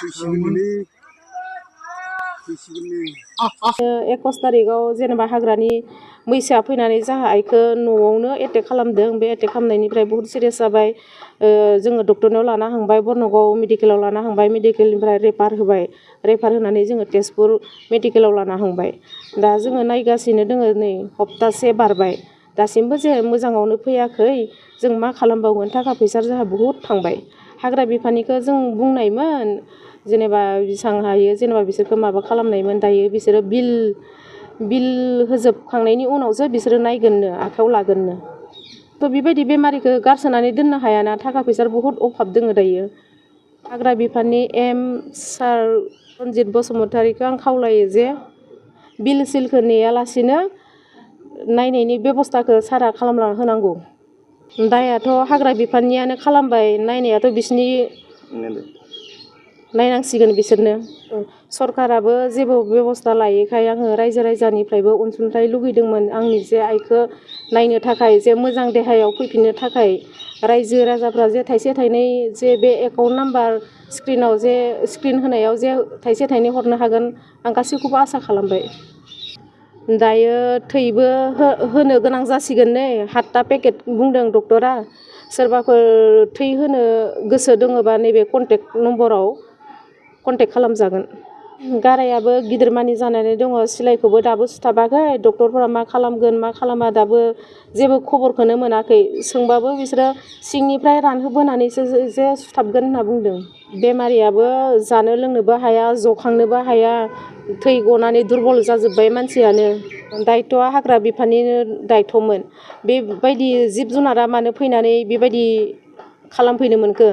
21 तारिखआव जेनेबा हाग्रानि मैसोआ फैनानै जाहा आइखौ न'आवनो एटेक खालामदों। बे एटेक खालामनायनिफ्राय बहुत सिरियास जाबाय। जोङो डक्टरनाव लाना थांबाय, बर्नगाव मेडिकेलाव लाना थांबाय, मेडिकेलनिफ्राय रेफार होबाय। रेफार होनानै जोङो तेजपुर मेडिकेलाव लाना थांबाय। दा जोङो नायगासिनो दोङो, नै सप्तासे बारबाय, दासिमबो जे मोजाङावनो फैयाखै। जों मा खालामबावगोन, थाखा फैसा जोंहा बहुत थांबाय। हाग्रा बिफाननिखौ जों बुंनायमोन, जेनेबा बेसेबां हायो जेनेबा बिसोरखौ माबा खालामनायमोन। दायो बिसोरो बिल होजोबखांनायनि उनावसो बिसोरो नायगोननो, आखायाव लागोननो। थ' बेबायदि बेमारिखौ गारसोनानै दोननो हायाना, थाखा फैसा बहुत अभाब दोङो दायो। हाग्रा बिफाननि सार रन्जित बसुमतारीखौ आं खावलायो जे बिल सिलखौ नेयालासिनो नायनायनि बेब'स्थाखौ सारा खालामना होनांगौ। दायाथ' हाग्रा बिफाननियानो खालामबाय, नायनायाथ' बिसोरनि नायनांसिगोन बिसोरनो। सरकाराबो जेबो बेब'स्था लायैखाय आङो रायजो राजानिफ्रायबो अनसुंथाइ लुगैदोंमोन, आंनि जे आइखौ नायनो थाखाय, जे मोजां देहायाव फैफिननो थाखाय। रायजो राजाफ्रा जे थाइसे थाइनै जे बे एकाउन्ट नाम्बार स्क्रिनाव जे स्क्रिन होनायाव जे थाइसे थाइनै हरनो हागोन, आं गासैखौबो आसा खालामबाय। दायो थैबो होनो गोनां जासिगोन नै, 7टा पेकेट बुंदों डक्टरा। सोरबाफोर थै होनो गोसो दङबा नैबे कन्टेक्ट नम्बराव कन्टेक्ट खालामजागोन। गारायाबो गिदिरमानि जानानै दङ, सिलाइखौबो दाबो सुथाबाखै। डक्टरफोरा मा खालामगोन मा खालामा दाबो जेबो खबरखौनो मोनाखै। सोंबाबो बिसोरो सिंनिफ्राय रानहोबोनानैसो जे सुथाबगोन होनना बुंदों। बेमारियाबो जानो लोंनोबो हाया, जखांनोबो हाया, थै गनानै दुरबल जाजोब्बाय मानसियानो। दायथ'आ हाग्रा बिफाननिनो दायथ'मोन। बेबायदि जिब जुनारा मानो फैनानै बेबायदि खालामफैनो मोनखो?